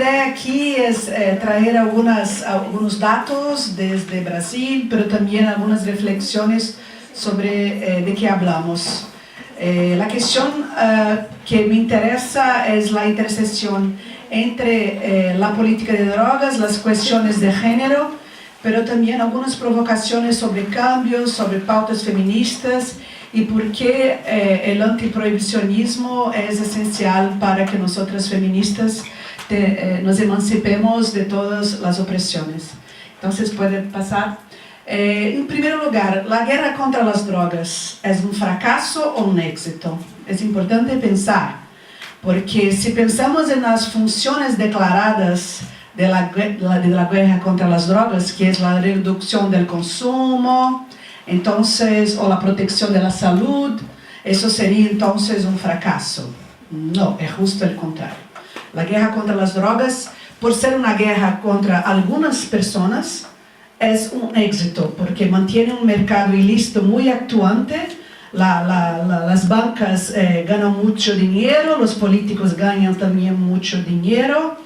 idea aquí es traer algunos datos desde Brasil, pero también algunas reflexiones sobre de qué hablamos. La cuestión que me interesa es la intersección entre la política de drogas, las cuestiones de género, pero también algunas provocaciones sobre cambios, sobre pautas feministas y por qué el antiprohibicionismo es esencial para que nosotras feministas nos emancipemos de todas las opresiones. Entonces, puede pasar. En primer lugar, la guerra contra las drogas es un fracaso o un éxito. Es importante pensar, porque si pensamos en las funciones declaradas de la guerra contra las drogas, que es la reducción del consumo, entonces, o la protección de la salud, eso sería entonces un fracaso. No, es justo el contrario. La guerra contra las drogas, por ser una guerra contra algunas personas, es un éxito, porque mantiene un mercado ilícito muy actuante. Las bancas ganan mucho dinero, los políticos ganan también mucho dinero.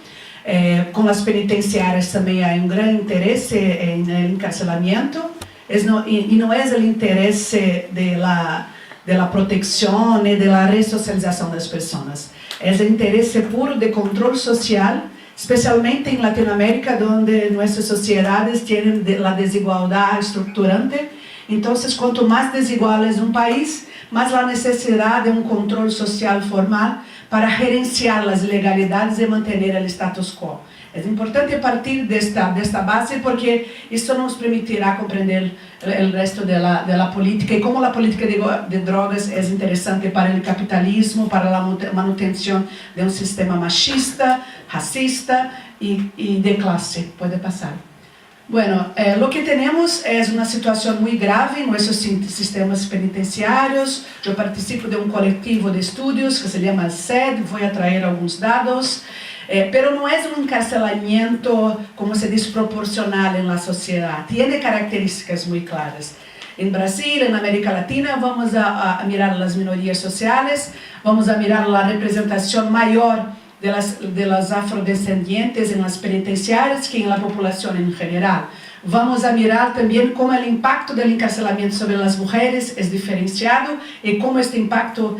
Con las penitenciarias también hay un gran interés en el encarcelamiento. Y no es el interés de la protección y de la resocialización de las personas. Es el interés puro de control social, especialmente en Latinoamérica, donde nuestras sociedades tienen la desigualdad estructurante. Entonces, cuanto más desigual es un país, más la necesidad de un control social formal para gerenciar las ilegalidades y mantener el status quo. Es importante partir de esta base, porque esto nos permitirá comprender el resto de la política y cómo la política de drogas es interesante para el capitalismo, para la manutención de un sistema machista, racista y de clase. Puede pasar. Bueno, lo que tenemos es una situación muy grave en nuestros sistemas penitenciarios. Yo participo de un colectivo de estudios que se llama SED, voy a traer algunos datos. Pero no es un encarcelamiento, como se dice, proporcional en la sociedad. Tiene características muy claras. En Brasil, en América Latina, vamos a mirar las minorías sociales, vamos a mirar la representación mayor de las afrodescendientes en las penitenciarias que en la población en general. Vamos a mirar también cómo el impacto del encarcelamiento sobre las mujeres es diferenciado y cómo este impacto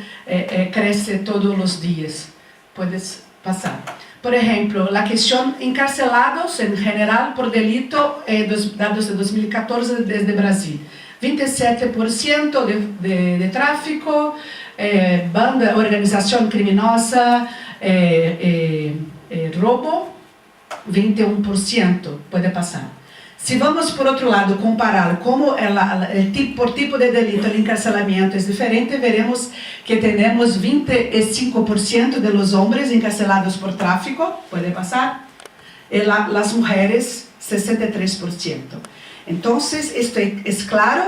crece todos los días. Puedes pasar. Por ejemplo, la cuestión encarcelados en general por delito, datos de 2014 desde Brasil. 27% de tráfico, banda, organización criminosa, robo, 21%, puede pasar. Si vamos, por otro lado, comparar cómo por tipo de delito el encarcelamiento es diferente, veremos que tenemos 25% de los hombres encarcelados por tráfico, puede pasar, y las mujeres 63%. Entonces, esto es claro,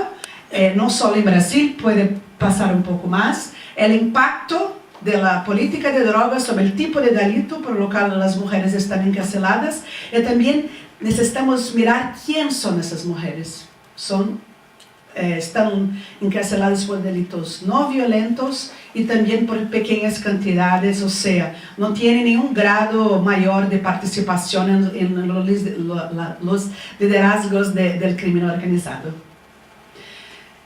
no solo en Brasil, puede pasar un poco más, el impacto de la política de drogas sobre el tipo de delito por lo cual las mujeres están encarceladas, y también necesitamos mirar quién son esas mujeres. Están encarceladas por delitos no violentos y también por pequeñas cantidades, o sea, no tienen ningún grado mayor de participación en los liderazgos del crimen organizado.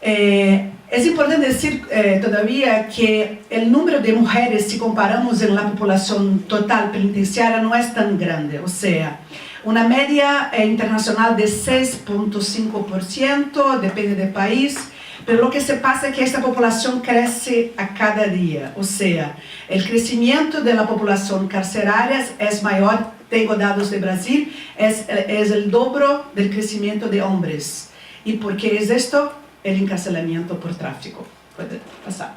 Es importante decir todavía que el número de mujeres, si comparamos en la población total penitenciaria, no es tan grande, o sea, una media internacional de 6,5%, depende del país, pero lo que se pasa es que esta población crece a cada día, o sea, el crecimiento de la población carceraria es mayor, tengo datos de Brasil, es el doble del crecimiento de hombres. ¿Y por qué es esto? El encarcelamiento por tráfico. Puede pasar.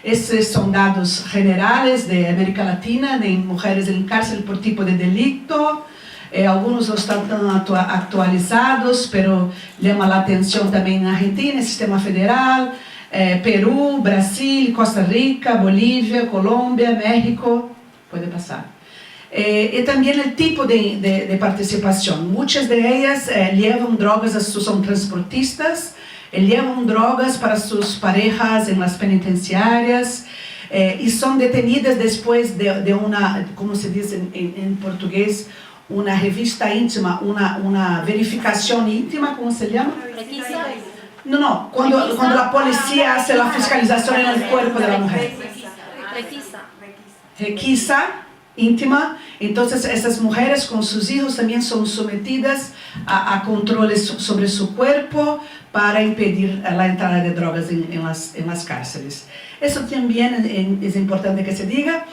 Estos son datos generales de América Latina, de mujeres en cárcel por tipo de delito. Algunos no están tan actualizados, pero llama la atención también en Argentina, Sistema Federal, Perú, Brasil, Costa Rica, Bolivia, Colombia, México. Puede pasar. Y también el tipo de participación. Muchas de ellas llevan drogas, son transportistas, llevan drogas para sus parejas en las penitenciarias, y son detenidas después de una, como se dice en portugués, una revista íntima, una verificación íntima, ¿cómo se llama? Requisa. No, cuando la policía hace la fiscalización en el cuerpo de la mujer. Requisa íntima. Entonces estas mujeres con sus hijos también son sometidas a controles sobre su cuerpo para impedir la entrada de drogas en las cárceles. Eso también es importante que se diga.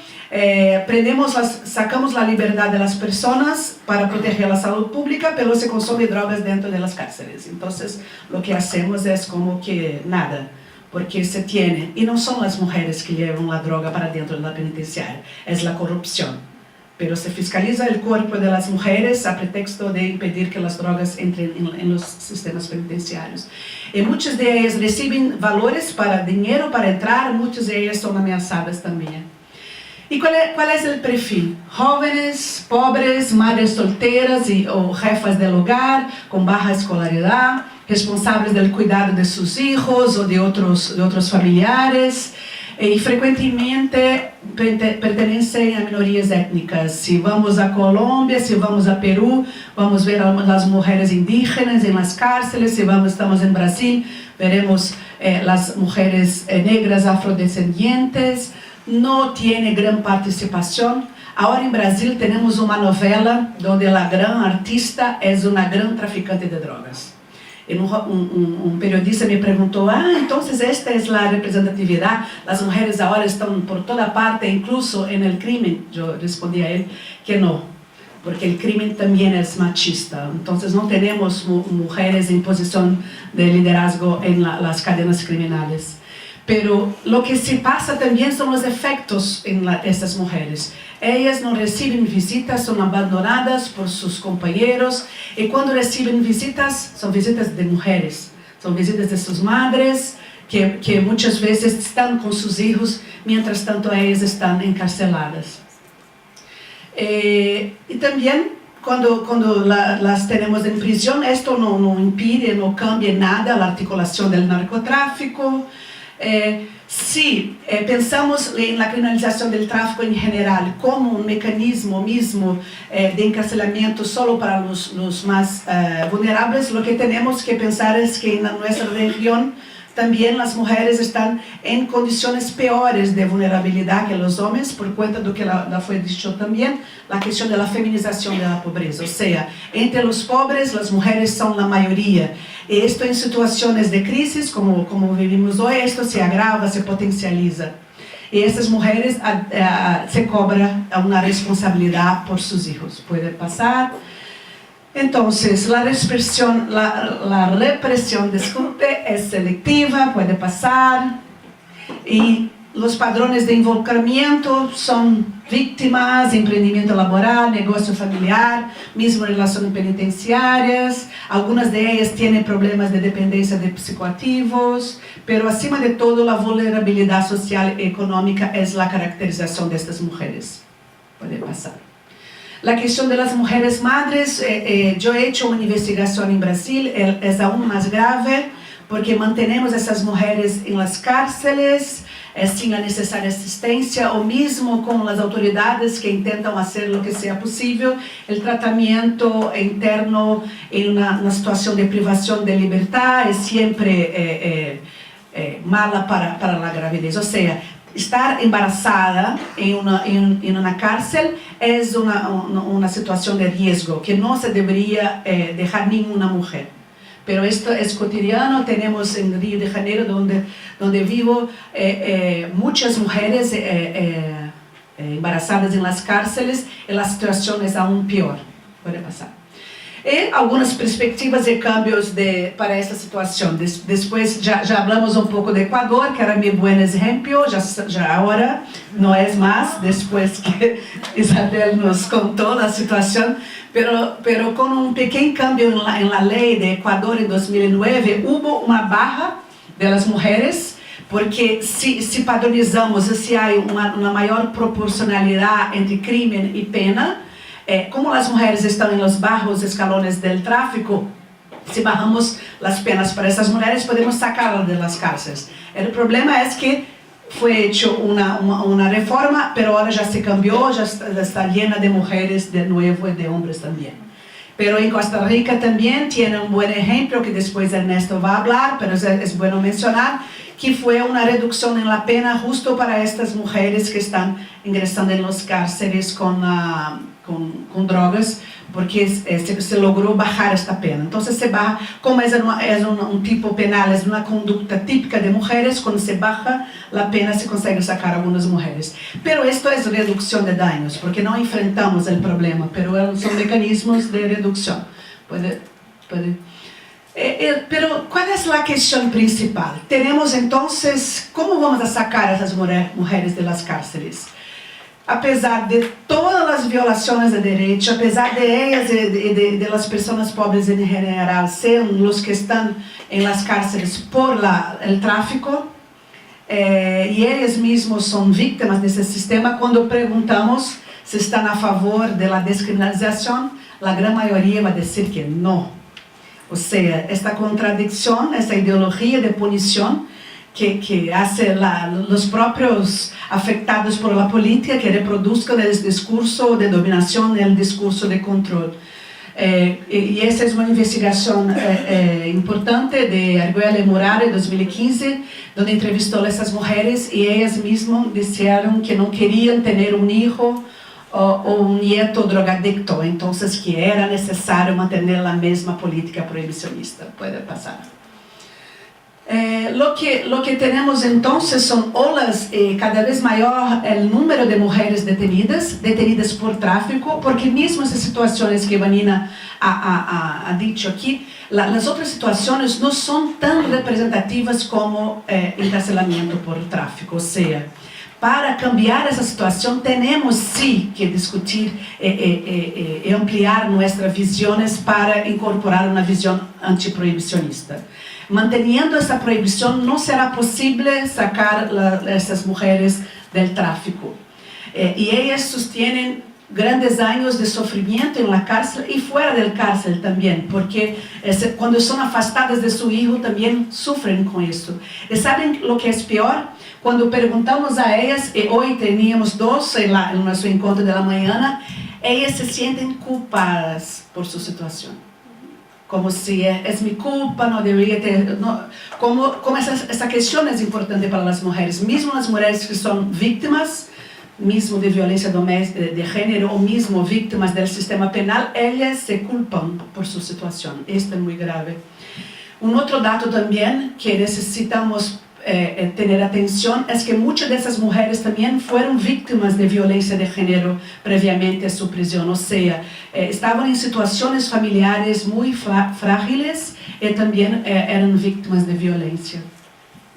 Sacamos la libertad de las personas para proteger la salud pública, pero se consume drogas dentro de las cárceles. Entonces lo que hacemos es como que nada, porque se tiene, y no son las mujeres que llevan la droga para dentro de la penitenciaria, es la corrupción. Pero se fiscaliza el cuerpo de las mujeres a pretexto de impedir que las drogas entren en los sistemas penitenciarios. Y muchas de ellas reciben valores para dinero para entrar, muchas de ellas son ameaçadas también. ¿Y cuál es el perfil? Jóvenes, pobres, madres solteras o jefas del hogar, con baja escolaridad, responsables del cuidado de sus hijos o de otros familiares, y frecuentemente pertenecen a minorías étnicas. Si vamos a Colombia, si vamos a Perú, vamos a ver a las mujeres indígenas en las cárceles. Si estamos en Brasil, veremos las mujeres negras afrodescendientes. No tiene gran participación. Ahora en Brasil tenemos una novela donde la gran artista es una gran traficante de drogas. Un periodista me preguntó, entonces esta es la representatividad, las mujeres ahora están por toda parte, incluso en el crimen. Yo respondí a él que no, porque el crimen también es machista. Entonces no tenemos mujeres en posición de liderazgo en las cadenas criminales. Pero lo que se pasa también son los efectos en estas mujeres. Ellas no reciben visitas, son abandonadas por sus compañeros, y cuando reciben visitas, son visitas de mujeres, son visitas de sus madres, que muchas veces están con sus hijos, mientras tanto ellas están encarceladas. Y también cuando las tenemos en prisión, esto no impide, no cambia nada la articulación del narcotráfico. Si pensamos en la criminalización del tráfico en general como un mecanismo mismo de encarcelamiento solo para los más vulnerables, lo que tenemos que pensar es que en nuestra región también las mujeres están en condiciones peores de vulnerabilidad que los hombres, por cuenta de que fue dicho también, la cuestión de la feminización de la pobreza. O sea, entre los pobres las mujeres son la mayoría. Y esto en situaciones de crisis, como vivimos hoy, esto se agrava, se potencializa. Y estas mujeres se cobran una responsabilidad por sus hijos. Puede pasar. Entonces, la represión, disculpe, es selectiva, puede pasar. Y los padrones de involucramiento son víctimas, emprendimiento laboral, negocio familiar, mismo relaciones penitenciarias. Algunas de ellas tienen problemas de dependencia de psicoactivos, pero acima de todo la vulnerabilidad social y económica es la caracterización de estas mujeres. Puede pasar. La cuestión de las mujeres madres, yo he hecho una investigación en Brasil, es aún más grave, porque mantenemos esas mujeres en las cárceles, sin la necesaria asistencia, o mismo con las autoridades que intentan hacer lo que sea posible, el tratamiento interno en una situación de privación de libertad es siempre mala para la gravidez. O sea, estar embarazada en una cárcel es una situación de riesgo que no se debería dejar ninguna mujer. Pero esto es cotidiano. Tenemos en Río de Janeiro, donde vivo, muchas mujeres embarazadas en las cárceles, y la situación es aún peor. Puede pasar. Y algunas perspectivas de cambios para esta situación. Después ya hablamos un poco de Ecuador, que era mi buen ejemplo, ya ahora no es más, después que Isabel nos contó la situación, pero con un pequeño cambio en la ley de Ecuador en 2009, hubo una baja de las mujeres, porque si padronizamos, si hay una mayor proporcionalidad entre crimen y pena, como las mujeres están en los bajos escalones del tráfico, si bajamos las penas para esas mujeres, podemos sacarlas de las cárceles. El problema es que fue hecho una reforma, pero ahora ya se cambió, ya está llena de mujeres de nuevo y de hombres también. Pero en Costa Rica también tiene un buen ejemplo, que después Ernesto va a hablar, pero es bueno mencionar, que fue una reducción en la pena justo para estas mujeres que están ingresando en los cárceles con drogas, porque se logró bajar esta pena. Entonces se baja, como es un tipo penal, es una conducta típica de mujeres, cuando se baja la pena se consigue sacar a algunas mujeres. Pero esto es reducción de daños, porque no enfrentamos el problema, pero son mecanismos de reducción. Pero ¿cuál es la cuestión principal? Tenemos entonces, ¿cómo vamos a sacar a esas mujeres de las cárceles? A pesar de todas las violaciones de derechos, a pesar de ellas y de las personas pobres en general, sean los que están en las cárceles por el tráfico, y ellos mismos son víctimas de ese sistema, cuando preguntamos si están a favor de la descriminalización, la gran mayoría va a decir que no. O sea, esta contradicción, esta ideología de punición que hace los propios afectados por la política, que reproduzcan el discurso de dominación, el discurso de control. Y esa es una investigación importante de Arguelle Muraro en 2015, donde entrevistó a esas mujeres y ellas mismas dijeron que no querían tener un hijo o un nieto drogadicto, entonces que era necesario mantener la misma política prohibicionista. Puede pasar. Lo que tenemos entonces son olas, cada vez mayor el número de mujeres detenidas por tráfico, porque mismo esas situaciones que Vanina ha dicho aquí, las otras situaciones no son tan representativas como encarcelamiento por tráfico. O sea, para cambiar esa situación tenemos sí que discutir y ampliar nuestras visiones para incorporar una visión antiprohibicionista. Manteniendo esta prohibición no será posible sacar esas mujeres del tráfico. Y ellas sostienen grandes años de sufrimiento en la cárcel y fuera del cárcel también, porque cuando son afastadas de su hijo también sufren con eso. ¿Y saben lo que es peor? Cuando preguntamos a ellas, y hoy teníamos dos en nuestro encuentro de la mañana, ellas se sienten culpadas por su situación. Como si es mi culpa, no debería ter... Como esa cuestión es importante para las mujeres. Mismo las mujeres que son víctimas, mismo de violencia doméstica, de género, o mismo víctimas del sistema penal, ellas se culpan por su situación. Esto es muy grave. Un otro dato también que necesitamos tener atención es que muchas de esas mujeres también fueron víctimas de violencia de género previamente a su prisión, o sea, estaban en situaciones familiares muy frágiles y también eran víctimas de violencia.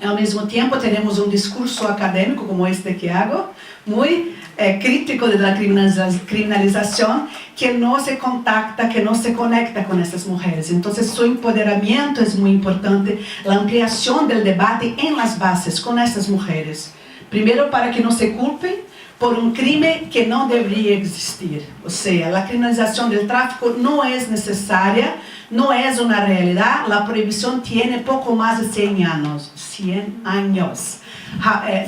Al mismo tiempo tenemos un discurso académico como este que hago, muy crítico de la criminalización, que no se contacta, que no se conecta con estas mujeres. Entonces su empoderamiento es muy importante, la ampliación del debate en las bases con estas mujeres. Primero, para que no se culpen por un crimen que no debería existir. O sea, la criminalización del tráfico no es necesaria, no es una realidad. La prohibición tiene poco más de 100 años. 100 años.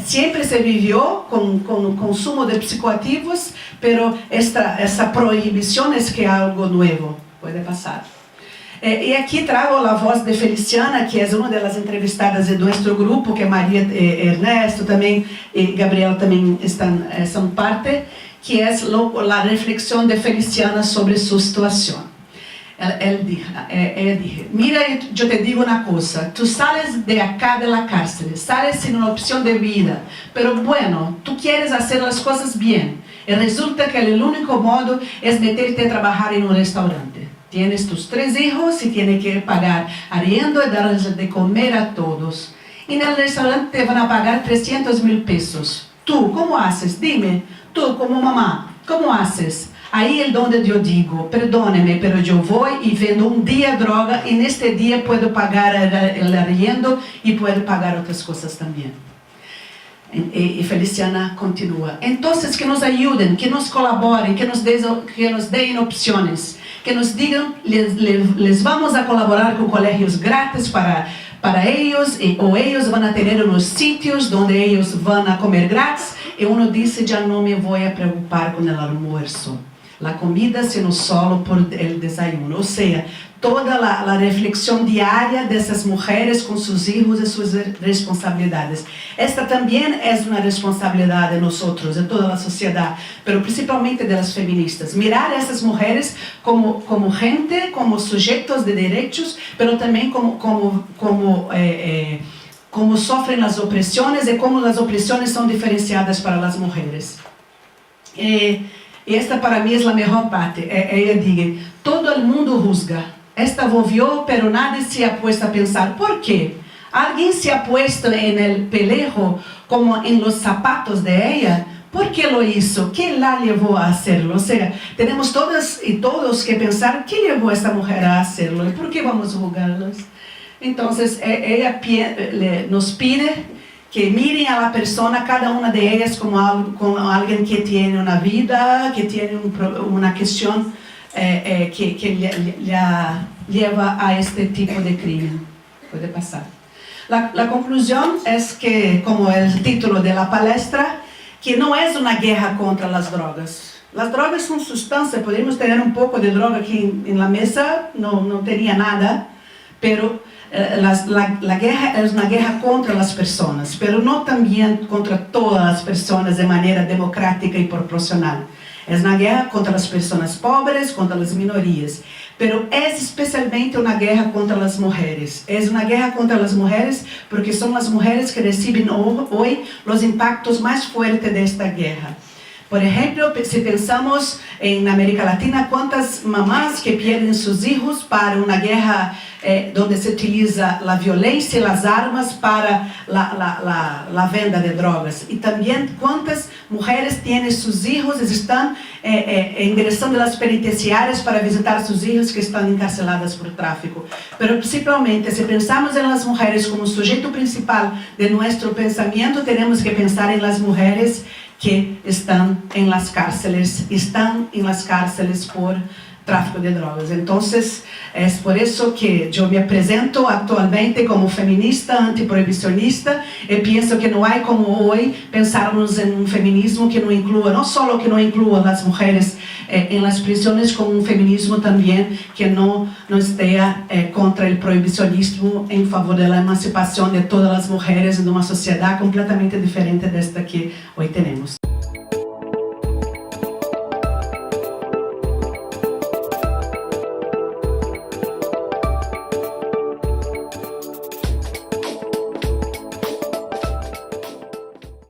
Siempre se vivió con consumo de psicoactivos, pero esta prohibición es que algo nuevo puede pasar. Y aquí traigo la voz de Feliciana, que es una de las entrevistadas de nuestro grupo, que María, Ernesto también y Gabriel también son parte, que es la reflexión de Feliciana sobre su situación. Ella dijo, mira, yo te digo una cosa, tú sales de acá de la cárcel, sales sin una opción de vida, pero bueno, tú quieres hacer las cosas bien, y resulta que el único modo es meterte a trabajar en un restaurante. Tienes tus 3 hijos y tienes que pagar arriendo y darles de comer a todos. Y en el restaurante te van a pagar 300,000 pesos. ¿Tú cómo haces? Dime, tú como mamá, ¿cómo haces? Ahí es donde yo digo, perdóneme, pero yo voy y vendo un día droga y en este día puedo pagar el arriendo y puedo pagar otras cosas también. Y Feliciana continúa. Entonces, que nos ayuden, que nos colaboren, que nos den opciones, que nos digan, les vamos a colaborar con colegios gratis para para ellos, o ellos van a tener unos sitios donde ellos van a comer gratis, y uno dice, ya no me voy a preocupar con el almuerzo, la comida sino solo por el desayuno. O sea, toda la reflexión diaria de esas mujeres con sus hijos y sus responsabilidades. Esta también es una responsabilidad de nosotros, de toda la sociedad, pero principalmente de las feministas. Mirar a esas mujeres como gente, como sujetos de derechos, pero también como sofren las opresiones y cómo las opresiones son diferenciadas para las mujeres. Y esta para mí es la mejor parte. Ella dice, todo el mundo juzga. Esta volvió, pero nadie se ha puesto a pensar, ¿por qué? ¿Alguien se ha puesto en el pellejo como en los zapatos de ella? ¿Por qué lo hizo? ¿Qué la llevó a hacerlo? O sea, tenemos todas y todos que pensar, ¿qué llevó a esta mujer a hacerlo? ¿Y por qué vamos a juzgarlos? Entonces, ella nos pide que miren a la persona, cada una de ellas como alguien que tiene una vida, que tiene una cuestión que lleva a este tipo de crimen. Puede pasar. La conclusión es que, como el título de la palestra, que no es una guerra contra las drogas. Las drogas son sustancias, podemos tener un poco de droga aquí en la mesa, no tenía nada, pero la guerra es una guerra contra las personas, pero no también contra todas las personas de manera democrática y proporcional. Es una guerra contra las personas pobres, contra las minorías, pero es especialmente una guerra contra las mujeres. Es una guerra contra las mujeres porque son las mujeres que reciben hoy los impactos más fuertes de esta guerra. Por ejemplo, si pensamos en América Latina, cuántas mamás que pierden sus hijos para una guerra donde se utiliza la violencia y las armas para la venta de drogas. Y también cuántas mujeres tienen sus hijos y están ingresando a las penitenciarias para visitar a sus hijos que están encarceladas por tráfico. Pero principalmente, si pensamos en las mujeres como sujeto principal de nuestro pensamiento, tenemos que pensar en las mujeres que están en las cárceles por tráfico de drogas. Entonces, es por eso que yo me presento actualmente como feminista, antiprohibicionista, y pienso que no hay como hoy pensarnos en un feminismo que no incluya, no solo que no incluya a las mujeres en las prisiones, como un feminismo también que no esté contra el prohibicionismo en favor de la emancipación de todas las mujeres en una sociedad completamente diferente de esta que hoy tenemos.